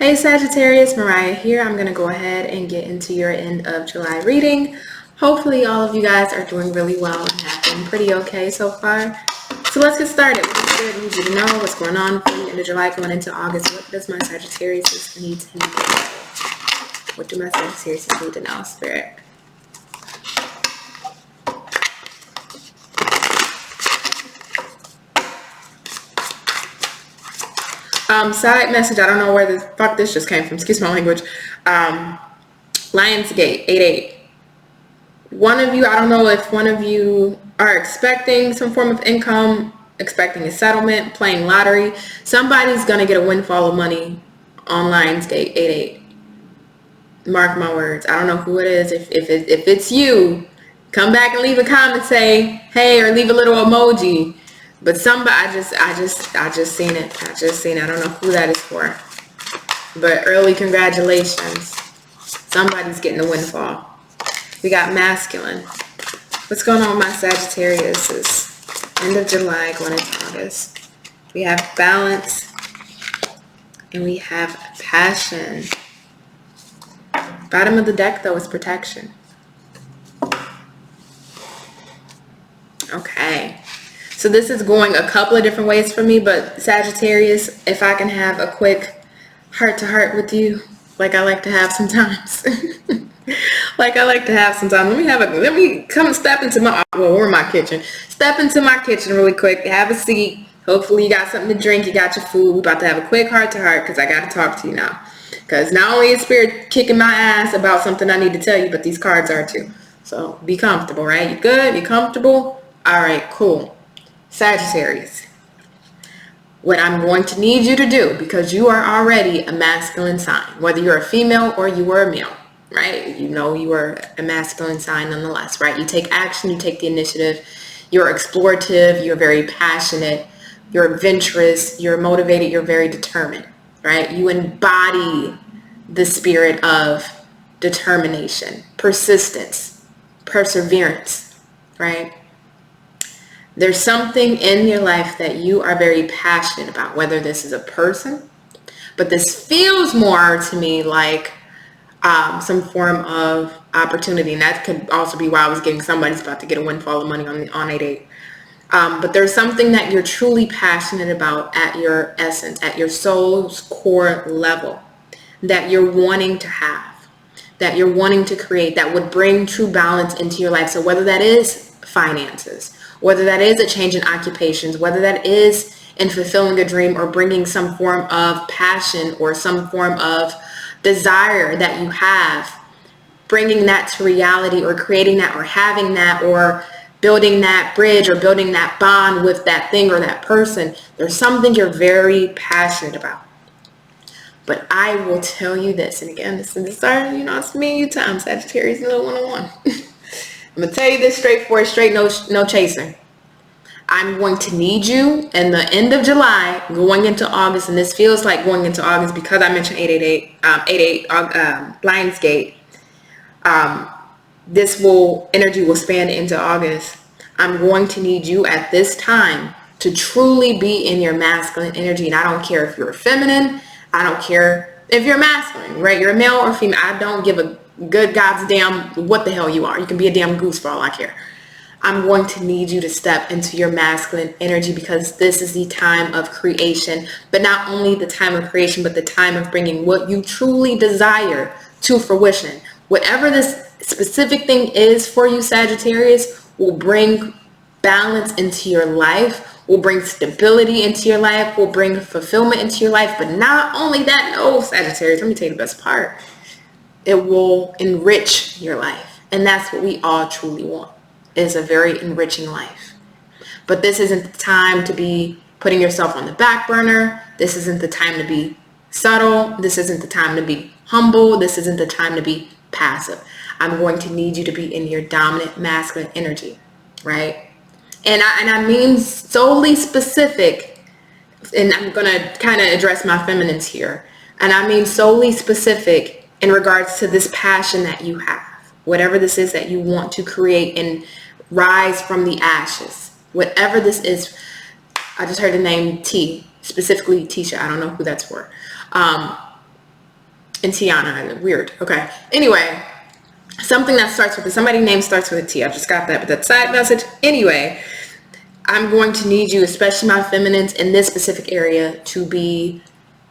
Hey Sagittarius, Mariah here. I'm going to go ahead and get into your end of July reading. Hopefully all of you guys are doing really well and have been pretty okay so far. So let's get started. What Spirit needs you to know, what's going on for you end of July going into August. What does my Sagittarius need to know? What do my Sagittarius need to know, Spirit? Side message, I don't know where the fuck this just came from, excuse my language. Lionsgate 88. One of you, I don't know if one of you are expecting some form of income, expecting a settlement, playing lottery. Somebody's gonna get a windfall of money on Lionsgate 88. Mark my words. I don't know who it is. If it's you, come back and leave a comment, say hey, or leave a little emoji. But somebody, I just seen it. I don't know who that is for. But early congratulations. Somebody's getting a windfall. We got masculine. What's going on with my Sagittarius? Is end of July going into August. We have balance and we have passion. Bottom of the deck though is protection. Okay. So this is going a couple of different ways for me, but Sagittarius, if I can have a quick heart-to-heart with you, like I like to have sometimes. Let me come step into my, well, we're in my kitchen. Step into my kitchen really quick, have a seat. Hopefully you got something to drink, you got your food. We're about to have a quick heart-to-heart because I got to talk to you now. Because not only is Spirit kicking my ass about something I need to tell you, but these cards are too. So be comfortable, right? You good? You comfortable? All right, cool. Sagittarius, what I'm going to need you to do, because you are already a masculine sign, whether you're a female or you were a male, right? You know you are a masculine sign nonetheless, right? You take action, you take the initiative, you're explorative, you're very passionate, you're adventurous, you're motivated, you're very determined, right? You embody the spirit of determination, persistence, perseverance, right? There's something in your life that you are very passionate about, whether this is a person, but this feels more to me like some form of opportunity. And that could also be why I was getting somebody's about to get a windfall of money on 88. But there's something that you're truly passionate about at your essence, at your soul's core level, that you're wanting to have, that you're wanting to create, that would bring true balance into your life. So whether that is finances, whether that is a change in occupations, whether that is in fulfilling a dream or bringing some form of passion or some form of desire that you have, bringing that to reality or creating that or having that or building that bridge or building that bond with that thing or that person, there's something you're very passionate about. But I will tell you this, and again, this is it's me and you time, Sagittarius, little one-on-one. I'm going to tell you this straightforward, straight, no chasing. I'm going to need you in the end of July going into August, and this feels like going into August because I mentioned 88, Lionsgate. Energy will span into August. I'm going to need you at this time to truly be in your masculine energy. And I don't care if you're feminine. I don't care if you're masculine, right? You're a male or female. I don't give a good God's damn what the hell you are. You can be a damn goose for all I care. I'm going to need you to step into your masculine energy because this is the time of creation, but not only the time of creation, but the time of bringing what you truly desire to fruition. Whatever this specific thing is for you, Sagittarius, will bring balance into your life, will bring stability into your life, will bring fulfillment into your life. But not only that, no, Sagittarius, let me tell you the best part. It will enrich your life. And that's what we all truly want, is a very enriching life. But this isn't the time to be putting yourself on the back burner. This isn't the time to be subtle. This isn't the time to be humble. This isn't the time to be passive. I'm going to need you to be in your dominant masculine energy, right? And I mean solely specific, and I'm going to kind of address my feminines here. And I mean solely specific in regards to this passion that you have, whatever this is that you want to create and rise from the ashes, whatever this is. I just heard the name T, specifically Tisha. I don't know who that's for. And Tiana, weird. Okay. Anyway, something that starts with somebody's name starts with a T. I just got that, but that side message. Anyway, I'm going to need you, especially my feminines in this specific area, to be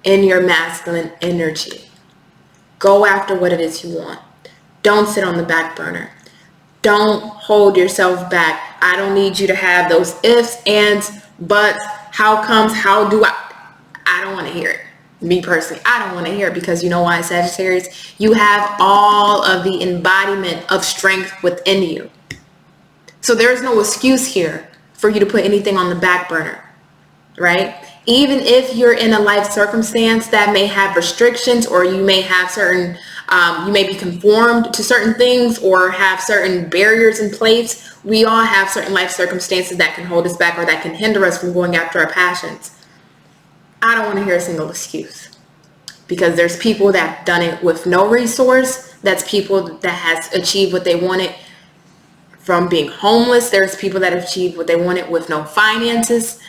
in your masculine energy. Go after what it is you want. Don't sit on the back burner. Don't hold yourself back. I don't need you to have those ifs, ands, buts, how comes, how do I don't want to hear it. Me personally, I don't want to hear it, because you know why, Sagittarius? You have all of the embodiment of strength within you. So there's no excuse here for you to put anything on the back burner, right? Even if you're in a life circumstance that may have restrictions, or you may have certain, you may be conformed to certain things or have certain barriers in place. We all have certain life circumstances that can hold us back or that can hinder us from going after our passions. I don't want to hear a single excuse, because there's people that have done it with no resource. That's people that has achieved what they wanted from being homeless. There's people that have achieved what they wanted with no finances.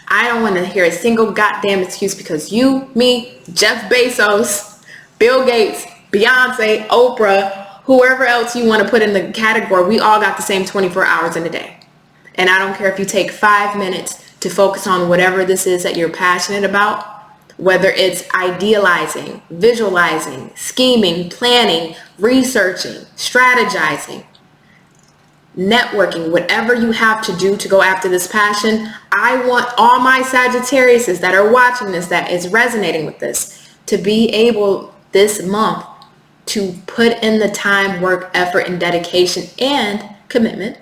I don't want to hear a single goddamn excuse, because you, me, Jeff Bezos, Bill Gates, Beyonce, Oprah, whoever else you want to put in the category, we all got the same 24 hours in a day. And I don't care if you take 5 minutes to focus on whatever this is that you're passionate about, whether it's idealizing, visualizing, scheming, planning, researching, strategizing, networking, whatever you have to do to go after this passion. I want all my Sagittariuses that are watching this, that is resonating with this, to be able this month to put in the time, work, effort, and dedication and commitment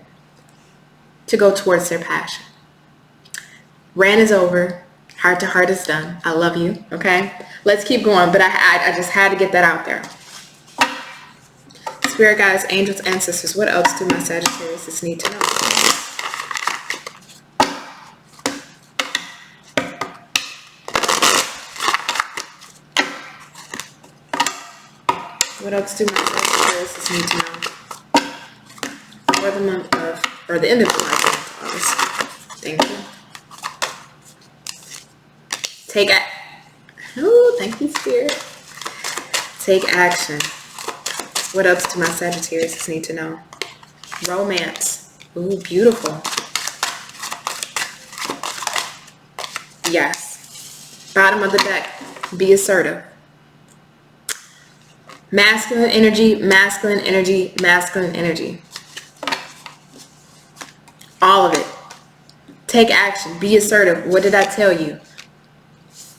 to go towards their passion. Rant is over. Heart to heart is done. I love you. Okay, let's keep going. But I just had to get that out there. Spirit guides, angels, ancestors, what else do my Sagittarius need to know? What else do my Sagittarius need to know for the month of, or the end of the month of August? Thank you. Thank you, Spirit. Take action. What else do my Sagittarius need to know? Romance. Ooh, beautiful. Yes. Bottom of the deck. Be assertive. Masculine energy, masculine energy, masculine energy. All of it. Take action. Be assertive. What did I tell you?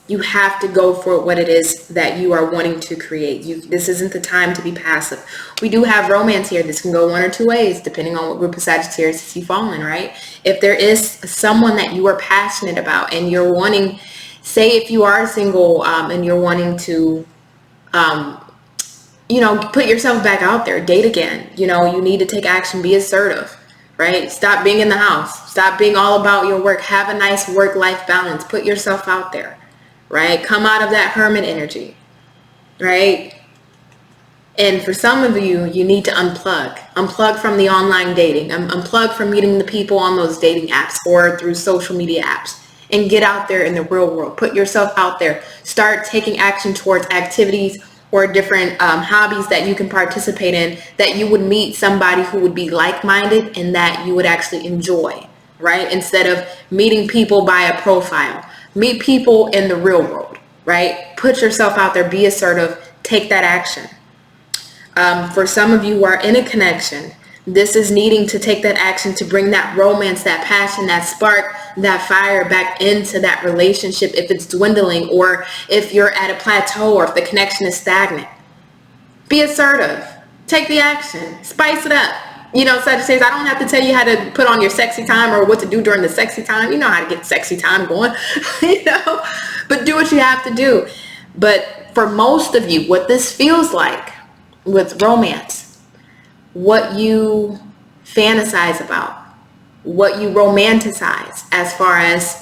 You have to go for what it is that you are wanting to create. This isn't the time to be passive. We do have romance here. This can go one or two ways, depending on what group of Sagittarius you fall in, right? If there is someone that you are passionate about and you're wanting, say if you are single and you're wanting to, put yourself back out there, date again. You need to take action, be assertive, right? Stop being in the house. Stop being all about your work. Have a nice work-life balance. Put yourself out there. Right? Come out of that hermit energy, right? And for some of you, you need to unplug from the online dating, unplug from meeting the people on those dating apps or through social media apps, and get out there in the real world. Put yourself out there. Start taking action towards activities or different hobbies that you can participate in, that you would meet somebody who would be like-minded and that you would actually enjoy, right? Instead of meeting people by a profile. Meet people in the real world, right? Put yourself out there, be assertive, take that action. For some of you who are in a connection, this is needing to take that action to bring that romance, that passion, that spark, that fire back into that relationship if it's dwindling, or if you're at a plateau, or if the connection is stagnant. Be assertive. Take the action. Spice it up. Sagittarius, I don't have to tell you how to put on your sexy time or what to do during the sexy time. You know how to get sexy time going, but do what you have to do. But for most of you, what this feels like with romance, what you fantasize about, what you romanticize, as far as,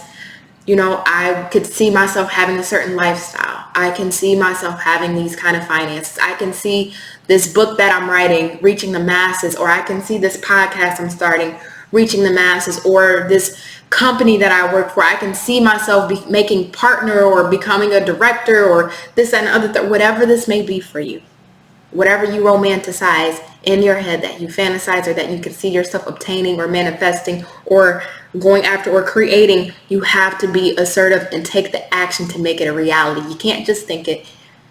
I could see myself having a certain lifestyle. I can see myself having these kind of finances. I can see this book that I'm writing reaching the masses, or I can see this podcast I'm starting reaching the masses, or this company that I work for. I can see myself making partner or becoming a director or this and other, whatever this may be for you. Whatever you romanticize in your head, that you fantasize, or that you can see yourself obtaining or manifesting or going after or creating, you have to be assertive and take the action to make it a reality. You can't just think it.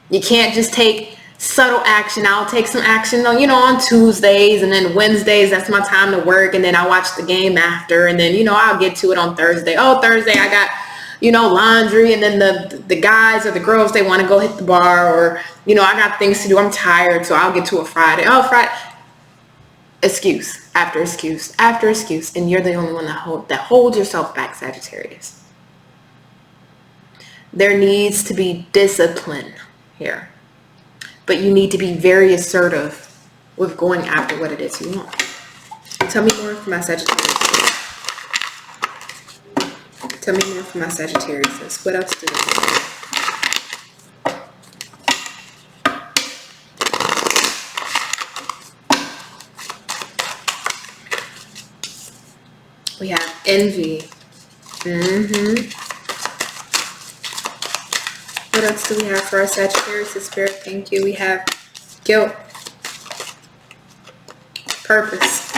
You can't just take subtle action. I'll take some action on, on Tuesdays, and then Wednesdays, that's my time to work, and then I'll watch the game after, and then, I'll get to it on Thursday. Oh, Thursday I got laundry, and then the guys or the girls, they want to go hit the bar, or, I got things to do. I'm tired, so I'll get to it Friday. Oh, Friday. Excuse after excuse after excuse. And you're the only one that holds yourself back, Sagittarius. There needs to be discipline here. But you need to be very assertive with going after what it is you want. Tell me more for my Sagittarius. Tell me more for my Sagittarius. What else do they do? We have envy. What else do we have for our Sagittarius Spirit? Thank you. We have guilt. Purpose.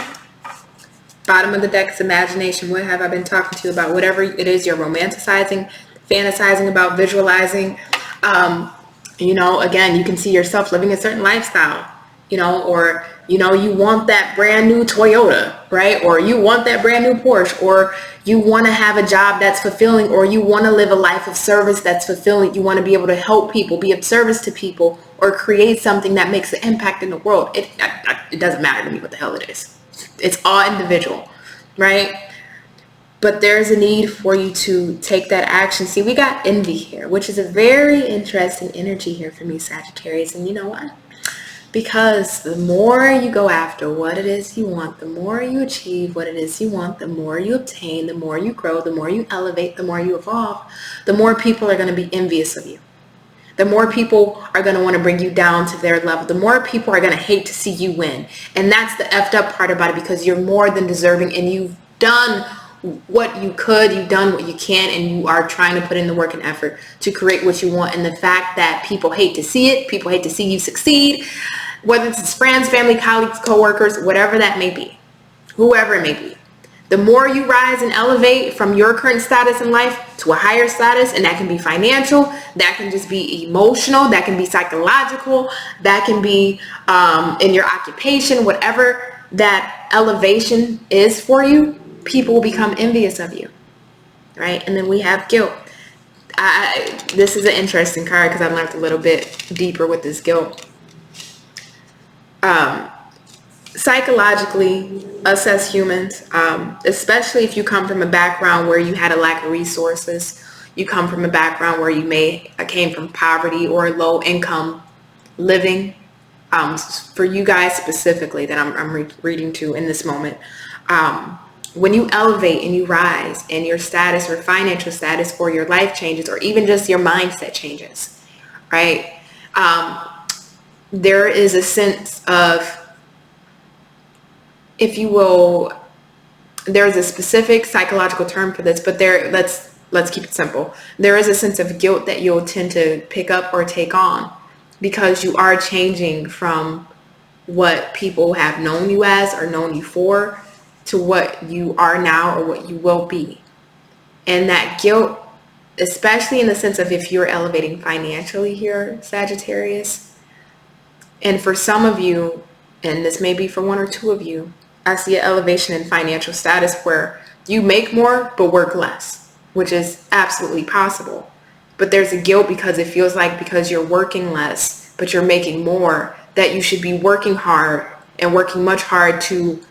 Bottom of the deck is imagination. What have I been talking to you about? Whatever it is you're romanticizing, fantasizing about, visualizing. Again, you can see yourself living a certain lifestyle, or, you want that brand new Toyota, right? Or you want that brand new Porsche, or you want to have a job that's fulfilling, or you want to live a life of service that's fulfilling. You want to be able to help people, be of service to people, or create something that makes an impact in the world. It doesn't matter to me what the hell it is. It's all individual, right? But there's a need for you to take that action. See, we got envy here, which is a very interesting energy here for me, Sagittarius. And you know what? Because the more you go after what it is you want, the more you achieve what it is you want, the more you obtain, the more you grow, the more you elevate, the more you evolve, the more people are going to be envious of you. The more people are going to want to bring you down to their level. The more people are going to hate to see you win. And that's the effed up part about it, because you're more than deserving, and you've done what you could, you've done what you can, and you are trying to put in the work and effort to create what you want. And the fact that people hate to see it, people hate to see you succeed, whether it's friends, family, colleagues, co-workers, whatever that may be, whoever it may be. The more you rise and elevate from your current status in life to a higher status, and that can be financial, that can just be emotional, that can be psychological, that can be in your occupation, whatever that elevation is for you, people will become envious of you, right? And then we have guilt. This is an interesting card because I learned a little bit deeper with this guilt. Psychologically, us as humans, especially if you come from a background where you had a lack of resources, you come from a background where you came from poverty or low income living, for you guys specifically that I'm reading to in this moment, when you elevate and you rise and your status or financial status or your life changes, or even just your mindset changes, right? There is a sense of, if you will, there's a specific psychological term for this, but let's keep it simple. There is a sense of guilt that you'll tend to pick up or take on, because you are changing from what people have known you as or known you for to what you are now or what you will be. And that guilt, especially in the sense of if you're elevating financially here, Sagittarius, and for some of you, and this may be for one or two of you, I see an elevation in financial status where you make more but work less, which is absolutely possible. But there's a guilt because it feels like, because you're working less but you're making more, that you should be working hard and working much hard to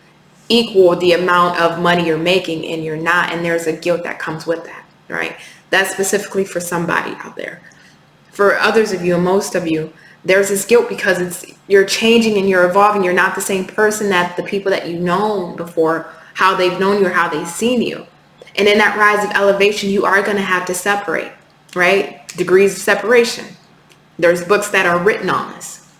equal the amount of money you're making, and you're not. And there's a guilt that comes with that, right? That's specifically for somebody out there. For others of you, and most of you, there's this guilt because you're changing and you're evolving. You're not the same person that the people that you've known before, how they've known you or how they've seen you. And in that rise of elevation, you are going to have to separate, right? Degrees of separation. There's books that are written on this.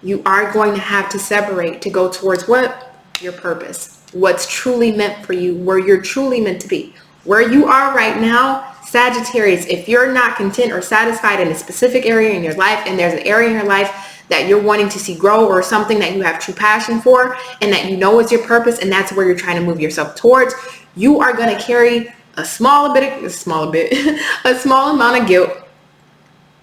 You are going to have to separate to go towards what? Your purpose. What's truly meant for you, where you're truly meant to be. Where you are right now, Sagittarius, if you're not content or satisfied in a specific area in your life, and there's an area in your life that you're wanting to see grow, or something that you have true passion for and that you know is your purpose, and that's where you're trying to move yourself towards, you are going to carry a small amount of guilt.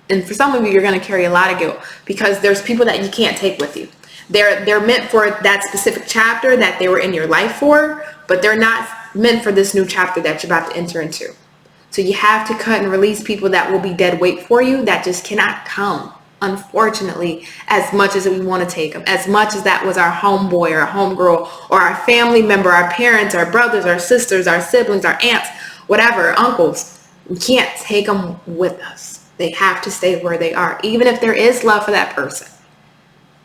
And for some of you, you're going to carry a lot of guilt because there's people that you can't take with you. They're meant for that specific chapter that they were in your life for, but they're not meant for this new chapter that you're about to enter into. So you have to cut and release people that will be dead weight for you, that just cannot come, unfortunately, as much as we want to take them, as much as that was our homeboy or our homegirl or our family member, our parents, our brothers, our sisters, our siblings, our aunts, whatever, uncles. We can't take them with us. They have to stay where they are. Even if there is love for that person,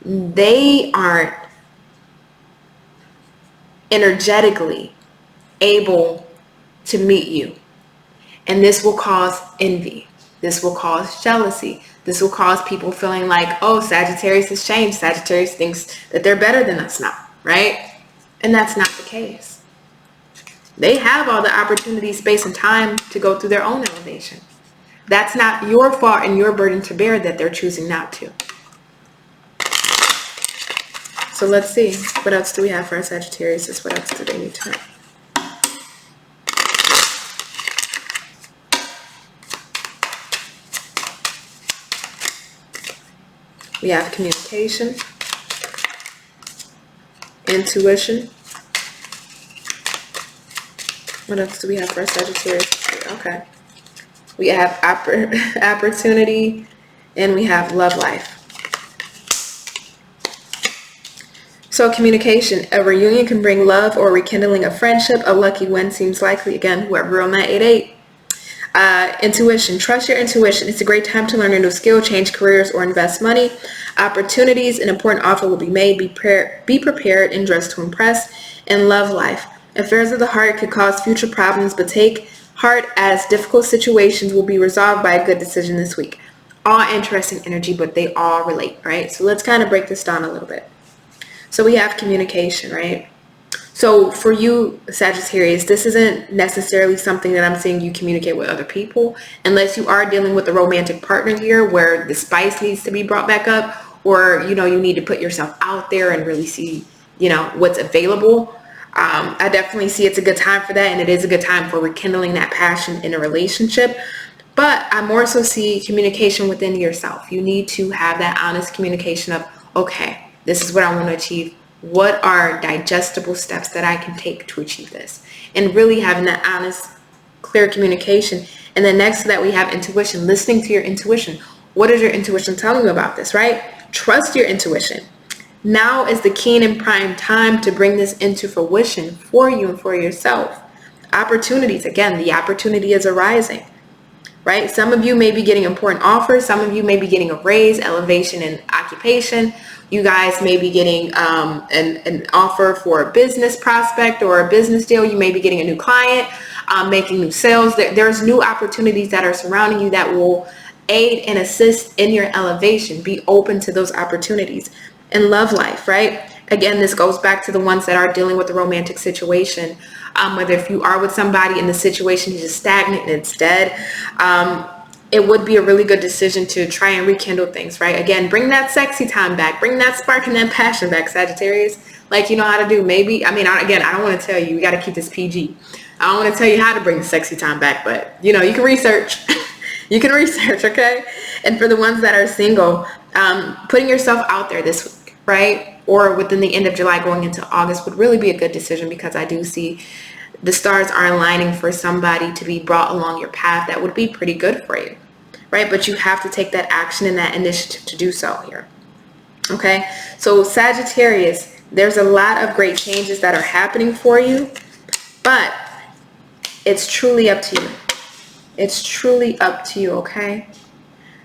they aren't energetically able to meet you. And this will cause envy. This will cause jealousy. This will cause people feeling like, oh, Sagittarius has changed. Sagittarius thinks that they're better than us now, right? And that's not the case. They have all the opportunity, space, and time to go through their own elevation. That's not your fault and your burden to bear that they're choosing not to. So let's see. What else do we have for our Sagittarius? What else do they need to know? We have communication, intuition. What else do we have for our Sagittarius? Okay. We have opportunity, and we have love life. So communication, a reunion can bring love or rekindling of friendship. A lucky win seems likely. Again, whoever on that 8-8. Intuition, trust your intuition. It's a great time to learn a new skill, change careers, or invest money. Opportunities, an important offer will be made. Be prepared and dress to impress. And love life, affairs of the heart could cause future problems, but take heart as difficult situations will be resolved by a good decision this week. All interesting energy, but they all relate, right? So let's kind of break this down a little bit. So we have communication, right? So for you, Sagittarius, this isn't necessarily something that I'm seeing you communicate with other people, unless you are dealing with a romantic partner here where the spice needs to be brought back up, or, you know, you need to put yourself out there and really see, you know, what's available. I definitely see it's a good time for that, and it is a good time for rekindling that passion in a relationship. But I more so see communication within yourself. You need to have that honest communication of, okay, this is what I want to achieve. What are digestible steps that I can take to achieve this? And really having that honest, clear communication. And then next to that, we have intuition, listening to your intuition. What is your intuition telling you about this, right? Trust your intuition. Now is the keen and prime time to bring this into fruition for you and for yourself. Opportunities, again, the opportunity is arising, right? Some of you may be getting important offers. Some of you may be getting a raise, elevation in occupation. You guys may be getting an offer for a business prospect or a business deal. You may be getting a new client, making new sales. There's new opportunities that are surrounding you that will aid and assist in your elevation. Be open to those opportunities. And love life, right? Again, this goes back to the ones that are dealing with a romantic situation. Whether if you are with somebody and the situation is just stagnant and it's dead, it would be a really good decision to try and rekindle things, right? Again, bring that sexy time back. Bring that spark and that passion back, Sagittarius. Like you know how to do. Maybe, I don't want to tell you. We got to keep this PG. I don't want to tell you how to bring the sexy time back, but, you know, you can research. You can research, okay? And for the ones that are single, putting yourself out there this week, right? Or within the end of July going into August would really be a good decision, because I do see the stars are aligning for somebody to be brought along your path that would be pretty good for you, right? But you have to take that action and that initiative to do so here, okay? So Sagittarius, there's a lot of great changes that are happening for you, but it's truly up to you. It's truly up to you, okay?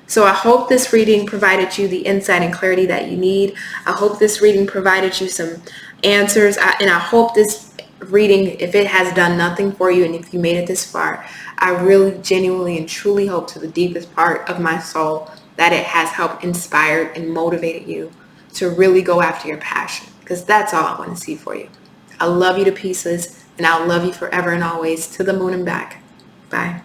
So I hope this reading provided you the insight and clarity that you need. I hope this reading provided you some answers. And I hope this reading, if it has done nothing for you and if you made it this far, I really genuinely and truly hope to the deepest part of my soul that it has helped inspired and motivated you to really go after your passion, because that's all I want to see for you. I love you to pieces. And I'll love you forever and always, to the moon and back. Bye.